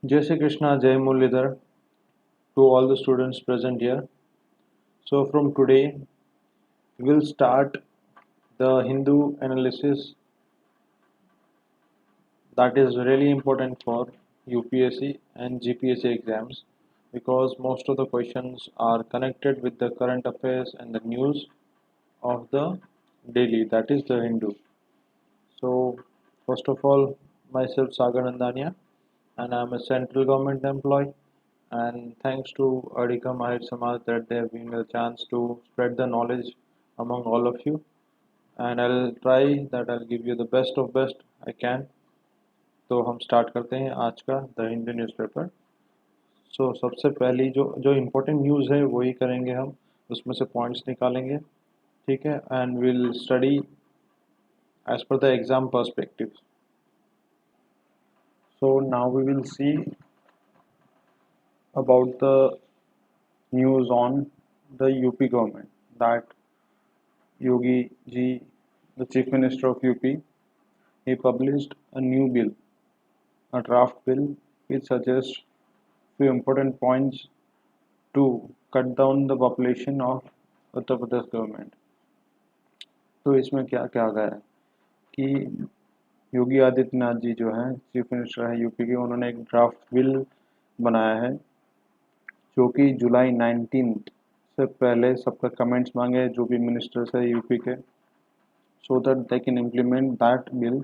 Jai Shri Krishna, Jai Muralidhar to all the students present here. So from today, we will start the Hindu analysis that is really important for UPSC and GPSC exams because most of the questions are connected with the current affairs and the news of the daily, that is the Hindu. So first of all, myself Sagar Nandania, and I am a central government employee. And thanks to Adhikam Mahir Samaj that they have given me a chance to spread the knowledge among all of you. And I'll try that I'll give you the best I can. तो हम start करते हैं आज का the Hindu newspaper. सो सबसे पहली जो जो इम्पोर्टेंट न्यूज़ है वही करेंगे हम, उसमें से पॉइंट्स निकालेंगे, ठीक है, and will study as per the exam perspective. So now we will see about the news on the UP government that Yogi ji, the Chief Minister of UP, he published a new bill, a draft bill, which suggests few important points to cut down the population of Uttar Pradesh government. तो इसमें क्या क्या गया है कि योगी आदित्यनाथ जी जो हैं chief minister है यूपी के, उन्होंने एक ड्राफ्ट बिल बनाया है जो कि जुलाई 19 से पहले सबका कमेंट्स मांगे जो भी मिनिस्टर्स है यूपी के, so that they can implement that bill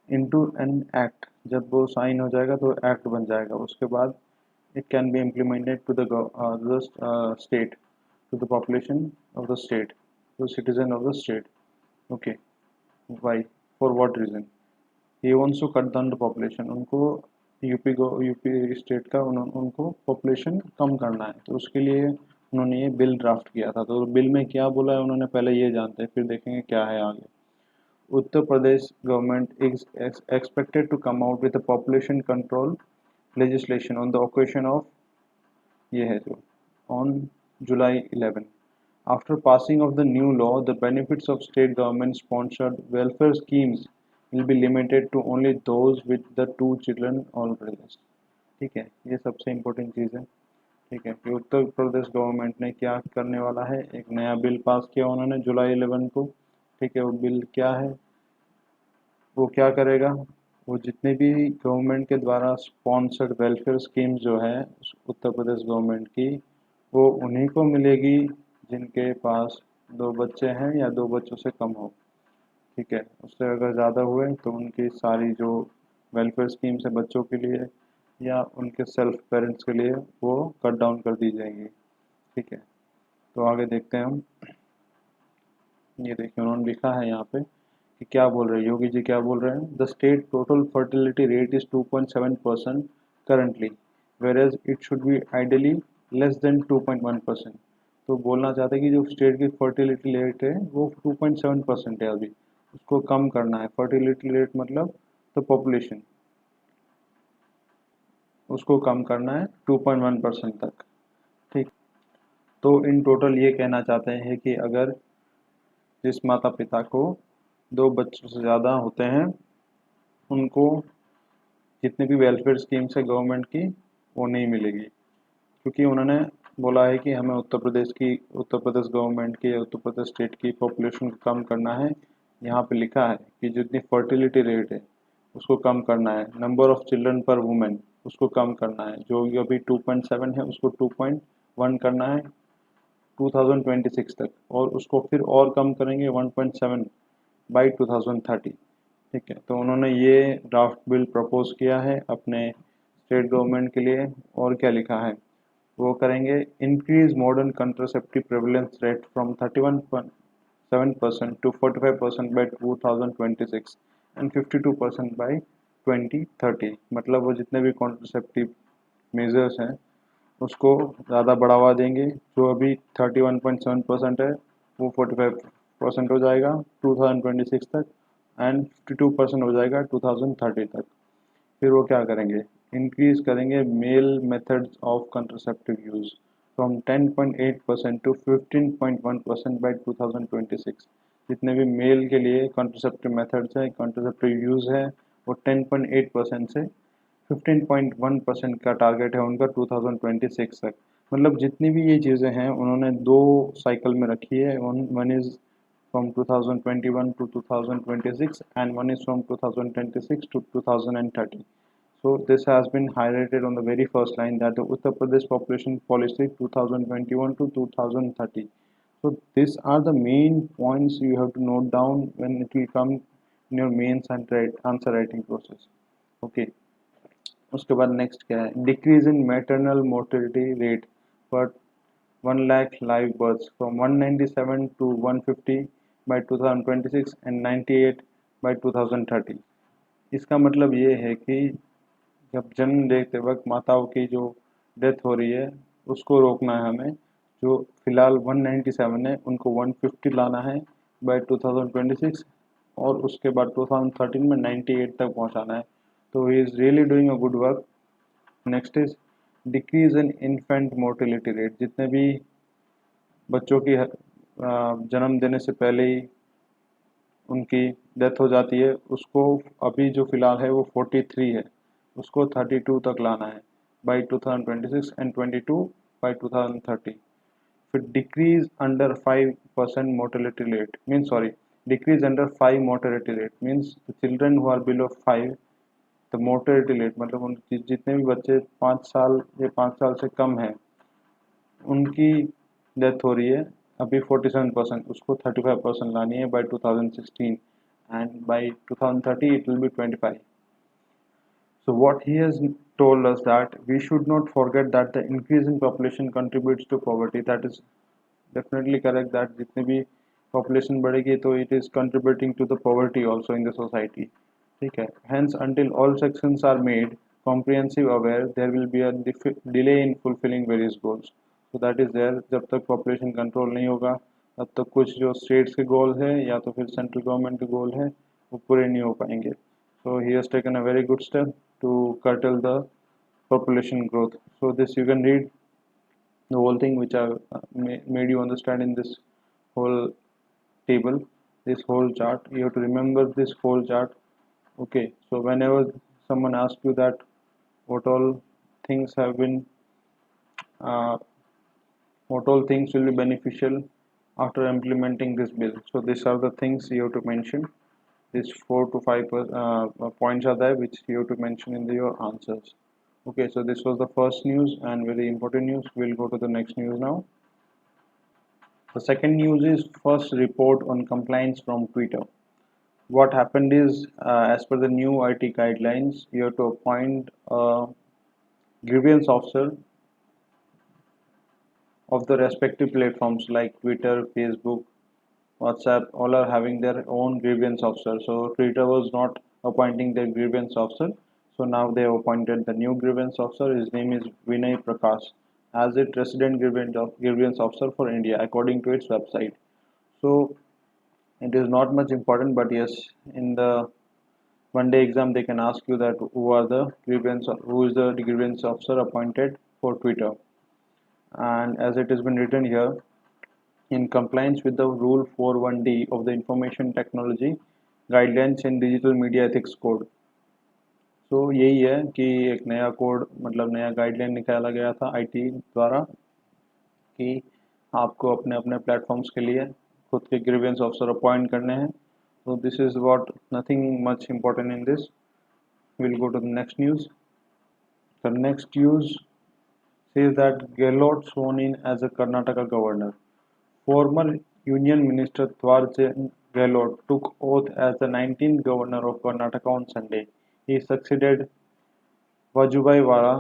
into an act. जब वो साइन हो जाएगा तो एक्ट बन जाएगा, उसके बाद it can be implemented to the state, to the population of the state, the citizen of the state. Okay, why, for what reason he wants to cut down the population? उनको UP state का उनको population कम करना है, तो उसके लिए उन्होंने ये बिल ड्राफ्ट किया था. तो बिल में क्या बोला है उन्होंने, पहले ये जानते हैं फिर देखेंगे क्या है आगे. Uttar Pradesh government is expected to come out with a population control legislation on the occasion of ये है जो on July 11. After passing of the new law, the benefits of state government sponsored welfare schemes will be limited to only those with the 2 children or less. ठीक है, ये सबसे important चीज़ है. ठीक है, कि उत्तर प्रदेश गवर्नमेंट ने क्या करने वाला है, एक नया बिल पास किया उन्होंने जुलाई 11 को. ठीक है, वो बिल क्या है, वो क्या करेगा, वो जितने भी गवर्नमेंट के द्वारा स्पॉन्सर्ड वेलफेयर स्कीम्स जो है उत्तर प्रदेश गवर्नमेंट की, वो उन्हीं को मिलेगी जिनके पास 2 बच्चे हैं या 2 बच्चों से कम हो. ठीक है, उससे अगर ज़्यादा हुए तो उनकी सारी जो वेलफेयर स्कीम्स है बच्चों के लिए या उनके सेल्फ पेरेंट्स के लिए वो कट डाउन कर दी जाएंगी. ठीक है, तो आगे देखते हैं हम. ये देखिए उन्होंने लिखा है यहाँ पे कि क्या बोल रहे हैं योगी जी, क्या बोल रहे हैं. The state total fertility rate is 2.7% currently, whereas it should be ideally less than 2.1%. तो बोलना चाहते हैं कि जो स्टेट की फर्टिलिटी रेट है वो 2.7% है अभी, उसको कम करना है. फर्टिलिटी रेट मतलब तो पॉपुलेशन, उसको कम करना है 2.1% तक. ठीक, तो इन टोटल ये कहना चाहते हैं कि अगर जिस माता पिता को 2 बच्चों से ज़्यादा होते हैं उनको जितने भी वेलफेयर स्कीम्स है गवर्नमेंट की वो नहीं मिलेगी, क्योंकि उन्होंने बोला है कि हमें उत्तर प्रदेश गवर्नमेंट की या उत्तर प्रदेश स्टेट की पॉपुलेशन को कम करना है. यहाँ पे लिखा है कि जितनी फर्टिलिटी रेट है उसको कम करना है, नंबर ऑफ़ चिल्ड्रन पर वुमेन उसको कम करना है, जो अभी 2.7 है उसको 2.1 करना है 2026 तक, और उसको फिर और कम करेंगे 1.7 बाई 2030. ठीक है, तो उन्होंने ये ड्राफ्ट बिल प्रपोज किया है अपने स्टेट गवर्नमेंट के लिए. और क्या लिखा है वो करेंगे, increase modern contraceptive prevalence rate from 31.7% to 45% by 2026 and 52% by 2030. मतलब वो जितने भी कॉन्ट्रासेप्टिव मेजर्स हैं उसको ज़्यादा बढ़ावा देंगे. जो अभी 31.7% है वो 45% हो जाएगा 2026 तक एंड 52% हो जाएगा 2030 तक. फिर वो क्या करेंगे, इंक्रीज़ करेंगे male methods of contraceptive use from 10.8% to 15.1% by 2026. जितने भी मेल के लिए कंट्रासेप्टिव मेथड्स हैं, कंट्रासेप्टिव यूज़ है, वो 10.8% से 15.1% का टारगेट है उनका 2026 तक। मतलब जितनी भी ये चीज़ें हैं उन्होंने 2 साइकिल में रखी है। One is from 2021 to 2026 and one is from 2026 to 2030. So this has been highlighted on the very first line that the Uttar Pradesh population policy 2021 to 2030. So these are the main points you have to note down when it will come in your mains and answer writing process. Okay. उसके बाद next क्या है, decrease in maternal mortality rate per 1 lakh live births from 197 to 150 by 2026 and 98 by 2030। इसका मतलब ये है कि जब जन्म देते वक्त माताओं की जो डेथ हो रही है उसको रोकना है हमें। जो फिलहाल 197 है उनको 150 लाना है बाय 2026 और उसके बाद 2013 में 98 तक पहुंचाना है। तो he is really doing a good work. Next is decrease in infant mortality rate, जितने भी बच्चों की जन्म देने से पहले ही उनकी डेथ हो जाती है उसको अभी जो फ़िलहाल है वो 43 है, उसको 32 तक लाना है बाय 2026 एंड 22 बाय 2030। फिर decrease under 5% mortality rate means decrease under 5 mortality rate means the children who are below 5 the mortality rate मतलब उनकी जितने भी बच्चे 5 साल या 5 साल से कम हैं उनकी डेथ हो रही है अभी 47%, उसको 35% लानी है bye 2016 and by 2030 it will be 25। So what he has told us that we should not forget that the increase in population contributes to poverty। That is definitely correct that जितनी भी population बढ़ेगी तो it is contributing to the poverty also in the society। ठीक है, hence until all sections are made comprehensive aware there will be a delay in fulfilling various goals। so that is there, जब तक population control नहीं होगा तब तक कुछ जो states के goal है या तो फिर central government के goal है वो पूरे नहीं हो पाएंगे। so he has taken a very good step to curtail the population growth। so this you can read the whole thing which I made you understand in this whole table, this whole chart. You have to remember this whole chart। okay, so whenever someone asks you that what all things have been what all things will be beneficial after implementing this bill, so these are the things you have to mention। these 4 to 5 points are there which you have to mention in your answers। okay, so this was the first news and very important news। we'll go to the next news now। the second news is first report on compliance from Twitter। what happened is as per the new IT guidelines you have to appoint a grievance officer of the respective platforms like Twitter, Facebook, WhatsApp, all are having their own grievance officer। so Twitter was not appointing their grievance officer, so now they have appointed the new grievance officer। his name is Vinay Prakash as its resident grievance officer for India according to its website। so it is not much important, but yes, in the one day exam they can ask you that who is the grievance officer appointed for Twitter। and as it has been written here, in compliance with the rule 41D of the information technology guidelines in digital media ethics code। तो यही है कि एक नया code मतलब नया guideline निकाला गया था आईटी द्वारा कि आपको अपने अपने प्लेटफॉर्म्स के लिए खुद के ग्रीवेंस ऑफिसर अपॉइंट करने हैं। तो this is what nothing much important in this. Will go to the next news. The next news says that Gehlot sworn in as a Karnataka governor। Former Union Minister Thwarchand Gehlot took oath as the 19th governor of Karnataka on Sunday। He succeeded Vajubhai Vala।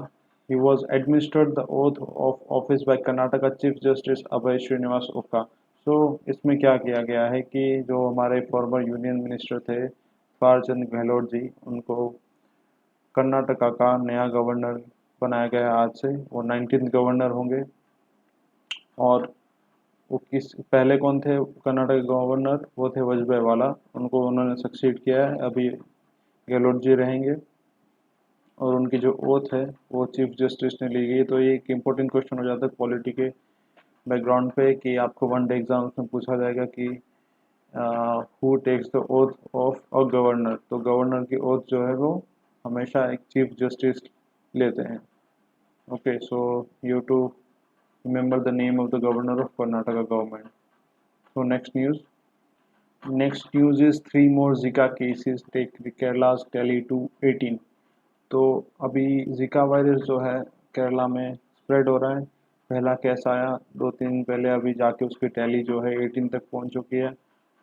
He was administered the oath of office by Karnataka Chief Justice Abhay Srinivas Oka। So इसमें क्या किया गया है कि जो हमारे former union minister थे थवारचंद गहलोत जी उनको कर्नाटका का नया गवर्नर बनाया गया आज से। वो 19th गवर्नर होंगे। और वो किस पहले कौन थे कर्नाटक गवर्नर, वो थे वजुभाई वाला, उनको उन्होंने सक्सीड किया है, अभी गहलोत जी रहेंगे। और उनकी जो ओथ है वो चीफ जस्टिस ने ली गई। तो ये एक इम्पोर्टेंट क्वेश्चन हो जाता है पॉलिटी के बैकग्राउंड पे कि आपको वन डे एग्जाम्स में पूछा जाएगा कि who takes the oath of a governor. तो गवर्नर की ओथ जो है वो हमेशा एक चीफ जस्टिस लेते हैं. Okay, so you have to remember the name of the governor of Karnataka government. So next news is three more Zika cases take the Kerala's tally to 18. तो अभी जिका वायरस जो है केरला में स्प्रेड हो रहा है. पहला केस आया 2 दिन पहले, अभी जाके उसकी टैली जो है 18 तक पहुंच चुकी है.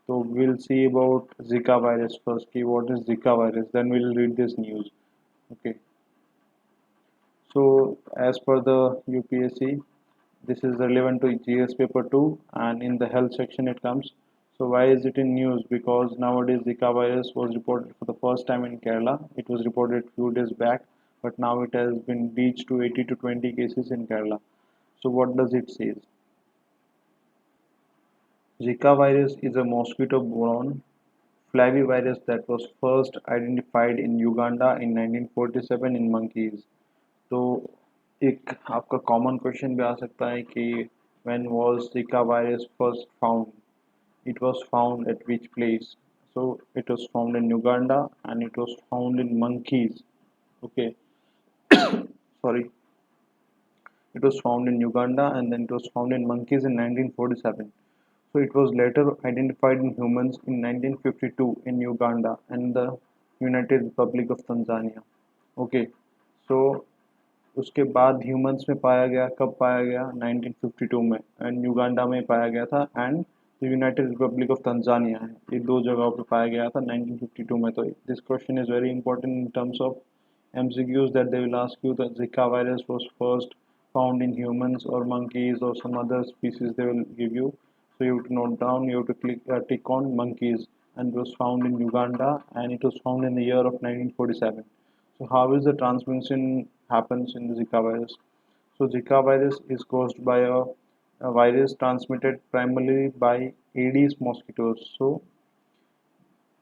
तो will see about Zika virus first कि what is Zika virus, then will read this news. Okay, so as per the UPSC, this is relevant to GS paper 2, and in the health section it comes. So why is it in news? Because nowadays Zika virus was reported for the first time in Kerala. It was reported few days back, but now it has been reached to 80 to 20 cases in Kerala. So what does it say? Zika virus is a mosquito-borne flavivirus that was first identified in Uganda in 1947 in monkeys. तो एक आपका common question भी आ सकता है कि when was जिका virus first found, it was found at which place. So it was found in Uganda and it was found in monkeys. Okay, sorry, it was found in Uganda and then it was found in monkeys in 1947. So it was later identified in humans in 1952 in Uganda and the United Republic of Tanzania. Okay, so उसके बाद humans में पाया गया. कब पाया गया? 1952 में, and Uganda में पाया गया था, and United Republic of Tanzania है. ये दो जगहों पे पाया गया था 1952 में. तो this question is very important in terms of MCQs that they will ask you. The Zika virus was first found in humans or monkeys or some other species they will give you. So you have to note down, you have to tick on monkeys, and it was found in Uganda and it was found in the year of 1947. So how is the transmission happens in the Zika virus? So Zika virus is caused by a virus transmitted primarily by Aedes mosquitoes. So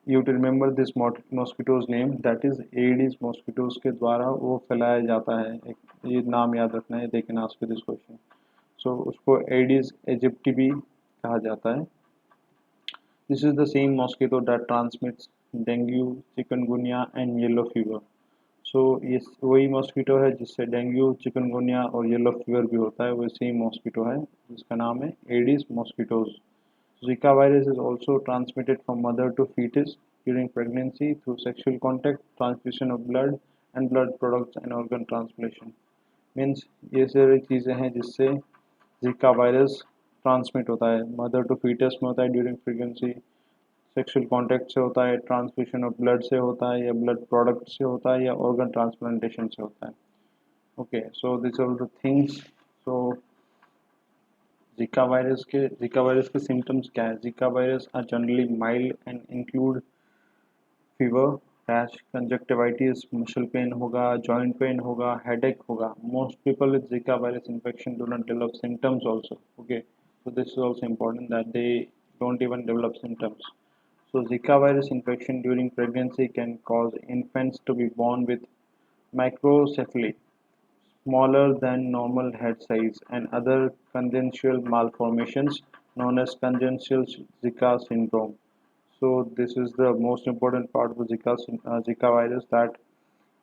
you have to remember this mosquito's name, that is Aedes mosquitoes के द्वारा वो फैलाया जाता है. एक ये नाम याद रखना है, they can ask you this question. So उसको Aedes aegypti भी कहा जाता है. This is the same mosquito that transmits dengue, chikungunya and yellow fever. So ये वही मॉस्किटो है जिससे डेंगू, चिकनगुनिया और येलो फीवर भी होता है. वही सेम मॉस्किटो है जिसका नाम है Aedes mosquitoes. Zika virus is also transmitted from mother to fetus during pregnancy through sexual contact, transfusion of blood, and blood products and organ transplantation. Means ये सारी चीज़ें हैं जिससे Zika virus ट्रांसमिट होता है. मदर टू फीटस में होता है ड्यूरिंग प्रेगनेंसी, सेक्सुअल कॉन्टैक्ट से होता है, ट्रांसफ्यूशन ऑफ ब्लड से होता है या ब्लड प्रोडक्ट से होता है या ऑर्गन ट्रांसप्लांटेशन से होता है. Okay, so this are the things. So Zika virus के सिम्टम्स क्या है? Zika virus are generally mild and include fever, rash, conjunctivitis, muscle pain होगा, जॉइंट पेन होगा, हेडेक होगा. Most people with Zika virus infection do not develop symptoms also. Okay, so this is also important that they don't even develop symptoms. So Zika virus infection during pregnancy can cause infants to be born with microcephaly, smaller than normal head size, and other congenital malformations known as congenital Zika syndrome. So this is the most important part of the Zika virus, that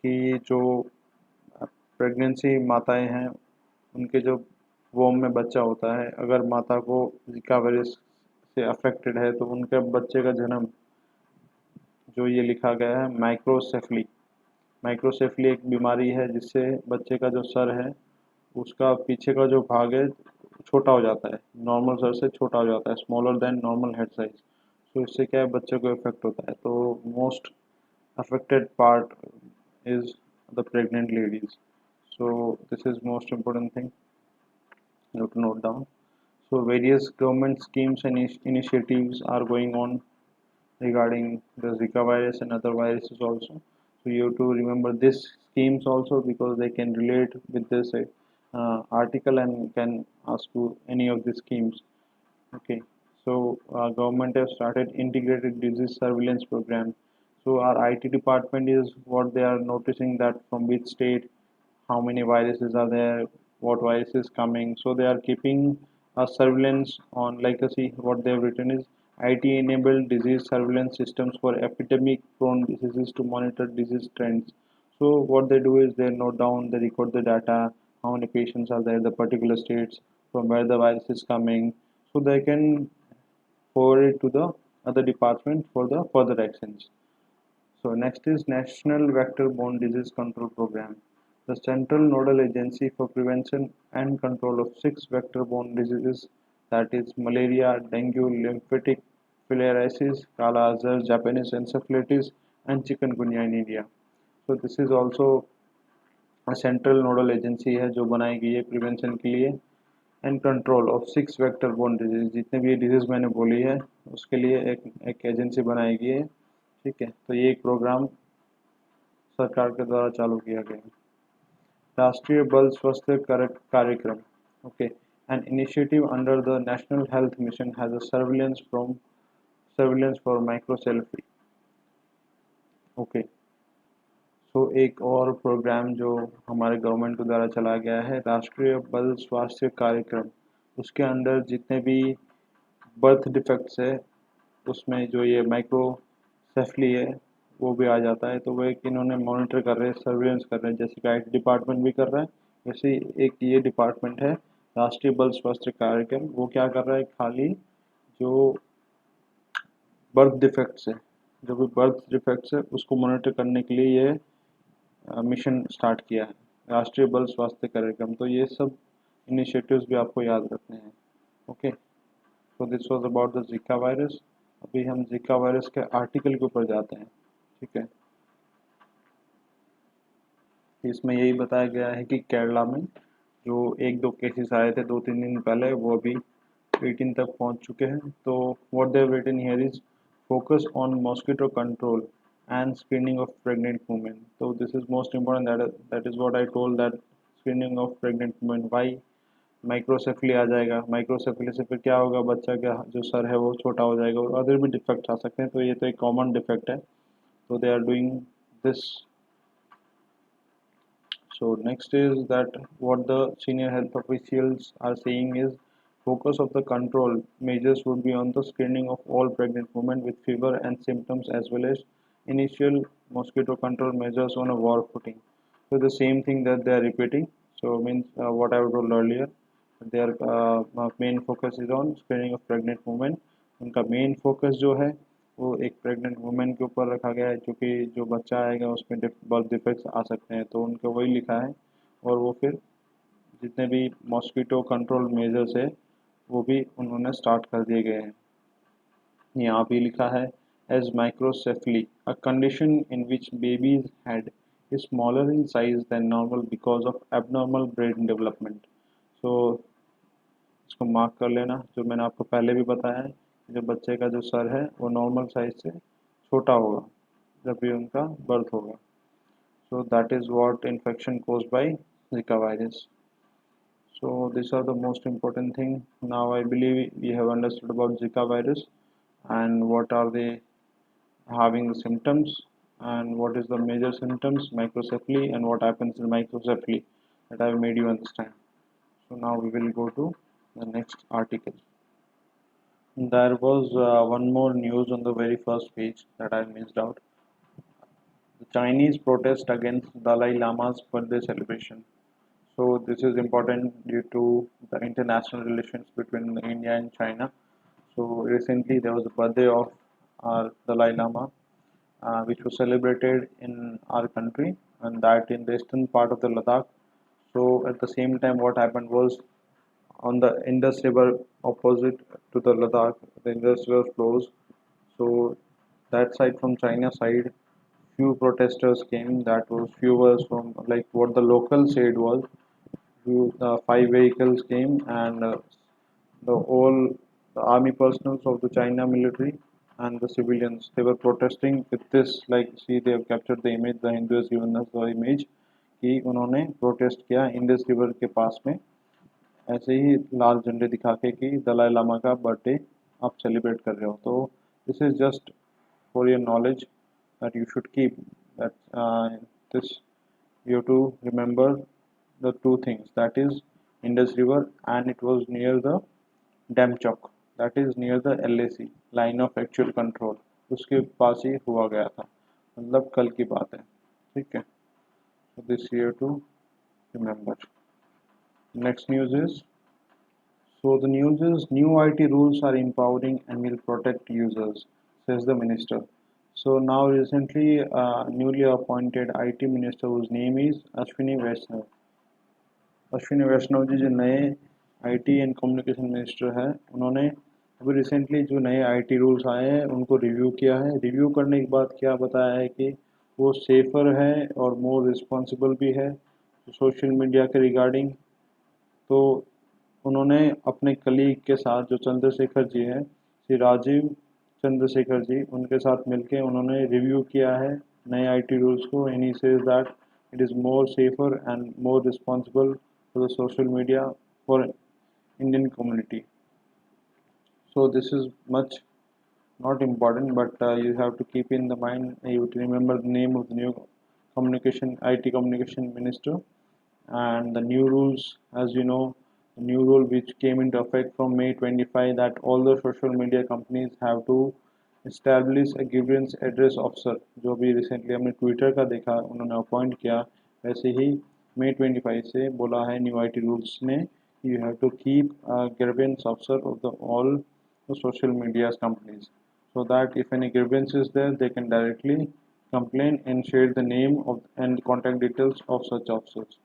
कि जो pregnancy माताएं हैं उनके जो वोम में बच्चा होता है, अगर माता को जिका वायरस से अफेक्टेड है तो उनके बच्चे का जन्म, जो ये लिखा गया है माइक्रोसेफली. माइक्रोसेफली एक बीमारी है जिससे बच्चे का जो सर है उसका पीछे का जो भाग है छोटा हो जाता है, नॉर्मल सर से छोटा हो जाता है, smaller than normal head size. तो इससे क्या है, बच्चे को इफेक्ट होता है. तो most affected part is the pregnant ladies. So this is most important thing you have to note down. So various government schemes and initiatives are going on regarding the Zika virus and other viruses also. So you have to remember these schemes also because they can relate with this article and can ask you any of the schemes. Okay, so government has started integrated disease surveillance program. So our IT department is what they are noticing, that from which state, how many viruses are there, what virus is coming. So they are keeping a surveillance on, like see what they have written is IT enabled disease surveillance systems for epidemic prone diseases to monitor disease trends. So what they do is they note down, they record the data, how many patients are there in the particular states, from where the virus is coming, so they can forward it to the other department for the further actions. So next is National Vector-Borne Disease Control Program, the central nodal agency for prevention and control of 6 vector-borne diseases, that is malaria, dengue, lymphatic filariasis, kala azar, Japanese encephalitis, and chikungunya in India. So this is also a central nodal agency है जो बनाई गई है prevention के लिए and control of 6 vector borne disease, जितने भी ये डिजीज मैंने बोली है उसके लिए एक एजेंसी बनाई गई है। ठीक है, तो ये एक प्रोग्राम सरकार के द्वारा चालू किया गया है। राष्ट्रीय बाल स्वास्थ्य कार्यक्रम, okay, an initiative under the national health mission has a surveillance for microcephaly. Okay, so एक और प्रोग्राम जो हमारे गवर्नमेंट के द्वारा चलाया गया है राष्ट्रीय बाल स्वास्थ्य कार्यक्रम, उसके अंदर जितने भी बर्थ डिफेक्ट्स है उसमें जो ये माइक्रोसेफली है वो भी आ जाता है। तो वो एक इन्होंने मॉनिटर कर रहे हैं, सर्विलेंस कर रहे हैं, जैसे कि आईटी डिपार्टमेंट भी कर रहा है वैसे एक ये डिपार्टमेंट है राष्ट्रीय बाल स्वास्थ्य कार्यक्रम, वो क्या कर रहा है, खाली जो बर्थ डिफेक्ट्स है, जो भी बर्थ डिफेक्ट्स है उसको मॉनिटर करने के लिए ये मिशन स्टार्ट किया है राष्ट्रीय बाल स्वास्थ्य कार्यक्रम। तो ये सब इनिशिएटिव्स भी आपको याद रखने हैं। ओके, तो दिस वाज अबाउट द जिका वायरस। अभी हम जिका वायरस के आर्टिकल के ऊपर जाते हैं। ठीक है, इसमें यही बताया गया है कि केरला में जो 1-2 केसेस आए थे 2-3 दिन पहले वो अभी 18 तक पहुंच चुके हैं। तो what they written here is focus on mosquito control and screening of pregnant women. So this is most important, that is what I told, that screening of pregnant women. Why microcephaly आ जाएगा, microcephaly से फिर क्या होगा, बच्चा का जो sir है वो छोटा हो जाएगा और अदर भी डिफेक्ट आ सकते हैं। तो ये तो एक कॉमन डिफेक्ट है, तो they are doing this. So next is that what the senior health officials are saying is focus of the control measures would be on the screening of all pregnant women with fever and symptoms as well as initial mosquito control measures on a war footing. So the same thing that they are repeating. So means what I told earlier, their main focus is on screening of pregnant women. उनका main focus जो है वो एक pregnant women के ऊपर रखा गया है, क्योंकि जो बच्चा आएगा उसमें बर्थ डिफेक्ट्स आ सकते हैं, तो उनका वही लिखा है। और वो फिर जितने भी मॉस्किटो कंट्रोल मेजर्स है वो भी उन्होंने स्टार्ट कर दिए गए हैं। यहाँ भी लिखा है as microcephaly a condition in which baby's head is smaller in size than normal because of abnormal brain development. So इसको मार्क कर लेना, जो मैंने आपको पहले भी बताया है, जो बच्चे का जो सर है वो नॉर्मल साइज से छोटा होगा जब भी उनका बर्थ होगा। So that is what infection caused by जिका virus. So these are the most important thing. Now I believe we have understood about Zika virus and what are they having the symptoms and what is the major symptoms, microcephaly, and what happens in microcephaly, that I have made you understand. So now we will go to the next article. There was one more news on the very first page that I missed out. The Chinese protest against Dalai Lama's birthday celebration. So this is important due to the international relations between India and China. So recently there was a birthday of our Dalai Lama, which was celebrated in our country, and that in the eastern part of the Ladakh. So at the same time, what happened was on the Indus River opposite to the Ladakh, the Indus River flows. So that side, from China side, few protesters came. That was few was from, like, what the local said was, 5 vehicles came, and the all the army personnel of the China military and the civilians, they were protesting with this, like, see, they have captured the image, the Hindu has given us the image कि उन्होंने protest किया Indus river के पास में ऐसे ही लाल झंडे दिखा के कि दलाई लामा का बर्थडे आप सेलिब्रेट कर रहे हो। तो this is just for your knowledge that you should keep, that this you have to remember the two things, that is Indus River, and it was near the Damchok, that is near the LAC, line of actual control, उसके पास ही हुआ गया था, मतलब कल की बात है। ठीक है, So this year to remember. Next news is, so the news is new IT rules are empowering and will protect users, says the minister. So now recently newly appointed IT minister whose name is Ashwini Vaishnav. Ashwini वैष्णव जी जो नए IT and communication minister हैं, उन्होंने अभी recently जो नए IT rules आए हैं उनको रिव्यू किया है। रिव्यू करने के बाद क्या बताया है कि वो सेफ़र है और मोर रिस्पॉन्सिबल भी है सोशल मीडिया के रिगार्डिंग। तो उन्होंने अपने कलीग के साथ जो चंद्रशेखर जी हैं, श्री राजीव चंद्रशेखर जी, उनके साथ मिलके उन्होंने रिव्यू किया है नए आईटी रूल्स को, and he says that it is more safer and more responsible for the social media for Indian community. So this is much not important, but you have to keep in the mind, you have to remember the name of the new communication IT communication minister. And the new rules, as you know, the new rule which came into effect from May 25, that all the social media companies have to establish a grievance address officer, जो भी recently हमने Twitter का देखा उन्होंने appoint किया, वैसे ही May 25 से बोला है न्यू IT रूल्स ने, you have to keep grievance officer of the all the social media companies, so that if any grievance is there they can directly complain and share the name of and contact details of such officers.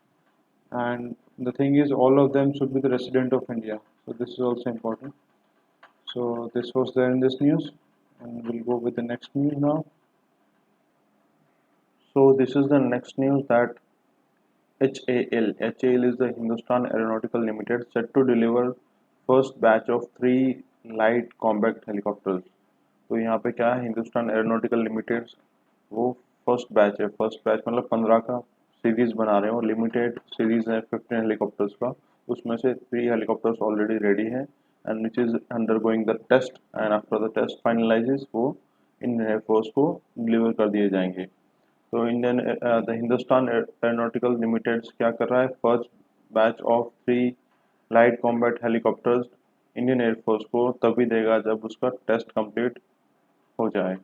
And the thing is, all of them should be the resident of India, so this is also important. So this was there in this news, and we'll go with the next news now. So this is the next news that HAL is the Hindustan Aeronautical Limited, set to deliver first batch of 3 light combat helicopters. तो यहाँ पे क्या है, Hindustan aeronautical limited वो first batch है, first batch मतलब 15 का series बना रहे हो, लिमिटेड सीरीज है 15 हेलीकॉप्टर्स का, उसमें से 3 हेलीकॉप्टर्स ऑलरेडी रेडी है and which is undergoing the test, and after the test finalises वो इंडियन एयरफोर्स को डिलीवर कर दिए जाएंगे। तो द हिंदुस्तान एरोनॉटिकल लिमिटेड क्या कर रहा है, first batch of 3 light combat helicopters Indian air force को तभी देगा जब उसका टेस्ट कंप्लीट हो जाए।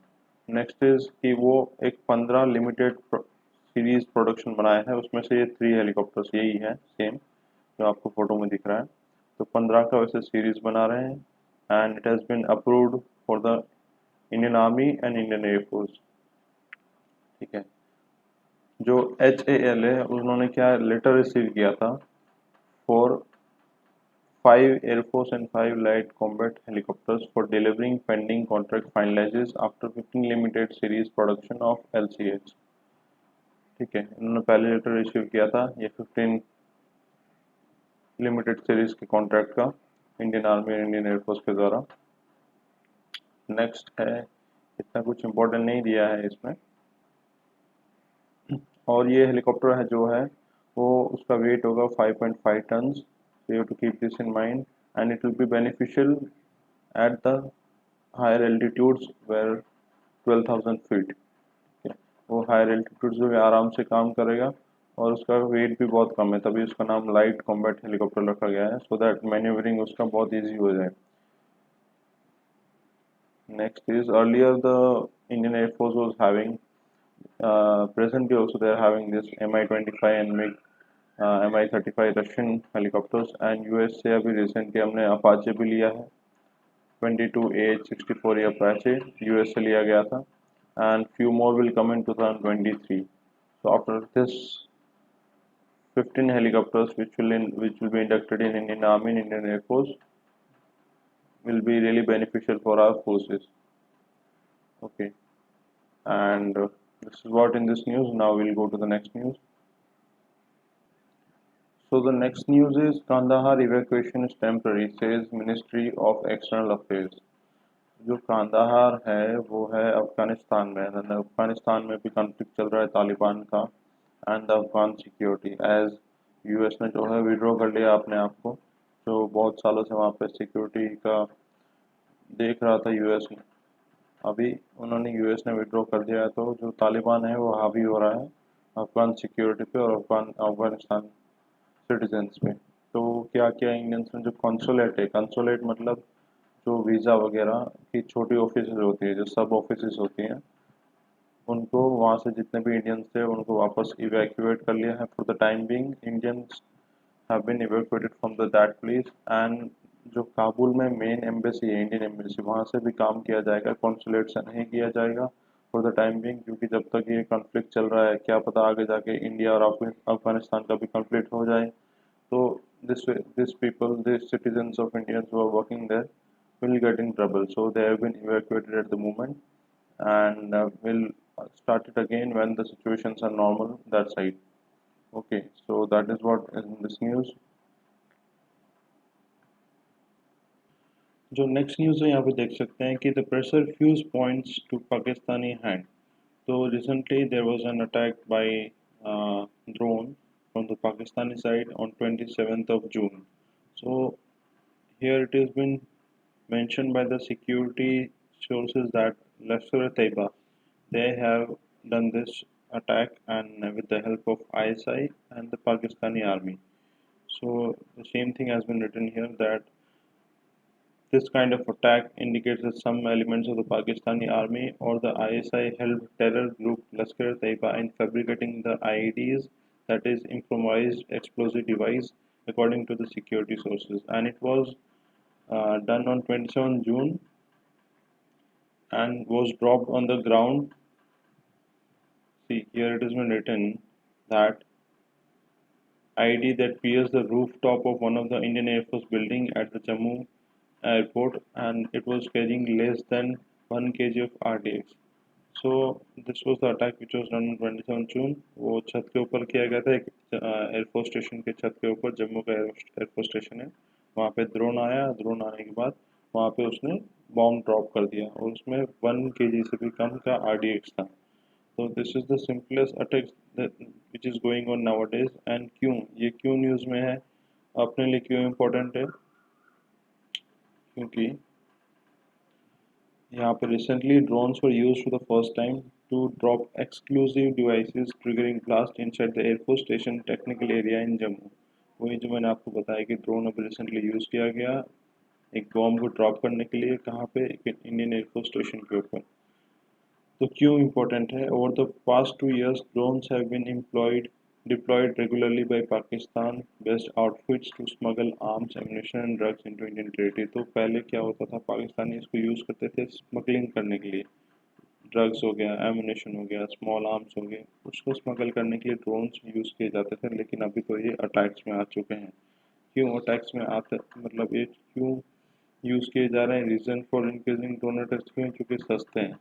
नेक्स्ट इज कि वो एक 15 लिमिटेड सीरीज प्रोडक्शन बनाया है, उसमें से ये 3 हेलीकॉप्टर्स यही है सेम जो आपको फोटो में दिख रहा है। तो 15 का वैसे सीरीज बना रहे हैं and it has been approved for the Indian army and Indian air force. ठीक है, जो HAL है उन्होंने क्या लेटर रिसीव किया था for 5 Air Force and 5 light combat helicopters for delivering pending contract finalizes after 15 limited series production of LCH। ठीक है, इन्होंने पहले लेटर रिसीव किया था ये 15 लिमिटेड सीरीज के कॉन्ट्रैक्ट का इंडियन आर्मी और इंडियन एयरफोर्स के द्वारा। नेक्स्ट है, इतना कुछ इम्पोर्टेंट नहीं दिया है इसमें, और ये हेलीकॉप्टर है जो है वो उसका वेट होगा 5.5 turns, so you have to keep this in mind, and it will be beneficial at the higher altitudes where 12,000 feet। वो हायर एल्टीट्यूड्स में आराम से काम करेगा और उसका वेट भी बहुत कम है, तभी उसका नाम लाइट कॉम्बैट हेलीकॉप्टर रखा गया है, सो दैट मैन्यूवरिंग उसका बहुत ईजी हो जाए। Next is earlier the Indian air force was having presently also they are having this Mi-25 and MiG Mi-35 Russian helicopters, and US से अभी रिसेंटली हमने अपाचे भी लिया है, 22AH-64 ये अपाचे यूएस से लिया गया था, and few more will come in 2023. So after this 15 helicopters which will be inducted in Indian Army and Indian Air Force will be really beneficial for our forces. Okay, and this is what in this news. Now we'll go to the next news. So the next news is Kandahar evacuation is temporary, says Ministry of External Affairs. जो कांदाहार है वो है अफगानिस्तान में, अफगानिस्तान में भी conflict चल रहा है तालिबान का and the Afghan security, as US ने जो है विड्रॉ कर लिया अपने आप को, जो बहुत सालों से वहाँ पे सिक्योरिटी का देख रहा था यूएस ने, अभी उन्होंने यूएस ने विड्रॉ कर दिया है, तो जो तालिबान है वो हावी हो रहा है अफगान सिक्योरिटी पे और अफगानिस्तान सिटीजन्स पे। तो क्या क्या इंडियंस में जो कंसुलेट है, कंसुलेट मतलब जो वीज़ा वगैरह की छोटी ऑफिस होती है, जो सब ऑफिस होती हैं, उनको वहाँ से जितने भी इंडियंस थे उनको वापस इवैक्यूएट कर लिया है for the time being. Indians have been evacuated from that place and जो काबुल में मेन एम्बेसी है इंडियन एम्बेसी वहाँ से भी काम किया जाएगा, कॉन्सुलेट से नहीं किया जाएगा फॉर द टाइम बिंग, क्योंकि जब तक ये कॉन्फ्लिक्ट चल रहा है क्या पता आगे जाके इंडिया और अफगानिस्तान का भी कॉन्फ्लिक्ट हो जाए। तो this people, these citizens of Indians who are working there will get in trouble, so they have been evacuated at the moment and will start it again when the situations are normal that side. Okay, so that is what is in this news. जो next news है यहाँ पे देख सकते हैं कि the pressure fuse points to Pakistani hand. तो recently there was an attack by drone from the Pakistani side on 27th of June. So here it has been mentioned by the security sources that Lashkar-e-Taiba, they have done this attack and with the help of ISI and the Pakistani army. So the same thing has been written here that this kind of attack indicates that some elements of the Pakistani army or the ISI helped terror group Lashkar-e-Taiba in fabricating the IEDs, that is improvised explosive device, according to the security sources. And it was done on 27 June and was dropped on the ground. See, here it has been written that IED that pierced the rooftop of one of the Indian Air Force building at the Jammu airport, and it was carrying less than 1 kg of RDX. So this was the attack which was done on 27 June. वो छत के ऊपर किया गया था, एक air force station के छत के ऊपर, जम्मू का एयरफोर्स स्टेशन है, वहाँ पे ड्रोन आया, ड्रोन आने के बाद वहाँ पे उसने बॉम्ब ड्रॉप कर दिया और उसमें 1 kg से भी कम का RDX था। तो this is the simplest attack which is going on nowadays. And क्यों ये क्यों न्यूज़ में है, अपने लिए क्यों इम्पोर्टेंट है, क्योंकि यहाँ पे recently drones were used for the first time to drop exclusive devices triggering blast inside the Air Force Station technical area in Jammu। वही जो मैंने आपको बताया कि ड्रोन अभी रिसेंटली यूज़ किया गया एक बॉम्ब को ड्रॉप करने के लिए, कहाँ पे, इंडियन एयरफोर्स स्टेशन के ऊपर। तो क्यों इम्पोर्टेंट है, over the past 2 years drones have been deployed regularly by Pakistan based outfits to smuggle arms, ammunition and drugs into Indian territory। तो पहले क्या होता था, पाकिस्तानी इसको यूज़ करते थे स्मगलिंग करने के लिए, ड्रग्स हो गया, एमुनेशन हो गया, स्मॉल आर्म्स हो गए, उसको स्मगल करने के लिए ड्रोन्स यूज़ किए जाते थे। लेकिन अभी तो ये अटैक्स में आ चुके हैं। क्यों अटैक्स में आते, मतलब ये क्यों यूज़ किए जा रहे हैं, reason for increasing drone attacks क्यों, क्योंकि सस्ते हैं।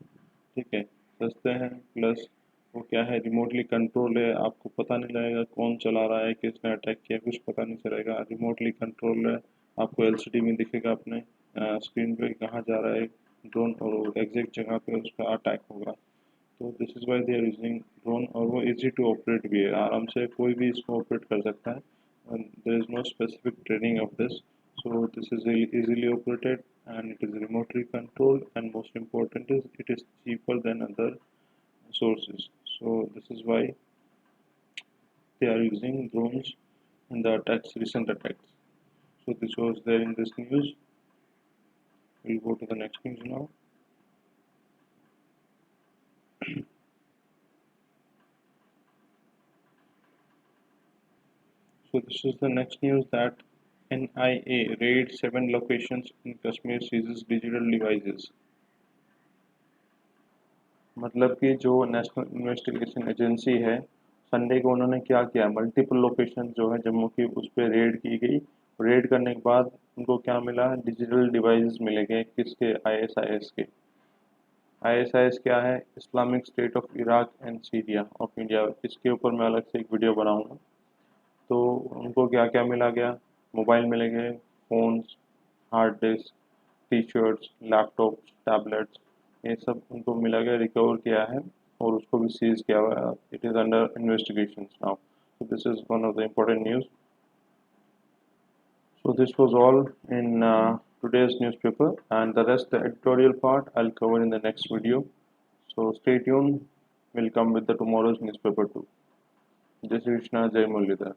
ठीक है, सस्ते हैं, प्लस वो क्या है, रिमोटली कंट्रोल है, आपको पता नहीं लगेगा कौन चला रहा है, किसने अटैक किया, कुछ पता नहीं चलेगा, रिमोटली कंट्रोल है, आपको एलसीडी में दिखेगा अपने स्क्रीन पे कहाँ जा रहा है ड्रोन और एग्जैक्ट जगह पे उसका अटैक होगा। तो this is why they are using drone, और वो इजी टू ऑपरेट भी है, आराम से कोई भी इसको ऑपरेट कर सकता है, there is no specific training of this. So this is easily operated and it is remotely controlled, and most important is it is cheaper than other sources. So this is why they are using drones in the attacks, recent attacks. So this was there in this news. We'll go to the next news now. So this is the next news that NIA raids 7 locations in Kashmir, seizes digital devices। मतलब कि जो national investigation agency है, Sunday को उन्होंने क्या किया, multiple location जो है जम्मू की उस पर रेड की गई। रेड करने के बाद उनको क्या मिला, डिजिटल डिवाइसेस मिले गए, किसके, आईएसआईएस के। आईएसआईएस क्या है, Islamic state of Iraq and Syria of India, इसके ऊपर मैं अलग से एक वीडियो बनाऊंगा। तो उनको क्या क्या मिला गया, मोबाइल मिले गए, phones, hard disk, T shirts, laptops, tablets, ये सब उनको मिला गया, रिकवर किया है और उसको भी सीज किया हुआ है। It is under investigation now. So this is one of the important news. So this was all in today's newspaper, and the rest, the editorial part, I'll cover in the next video. So stay tuned. We'll come with the tomorrow's newspaper too. Jai Shri Krishna, Jai Muralidhar.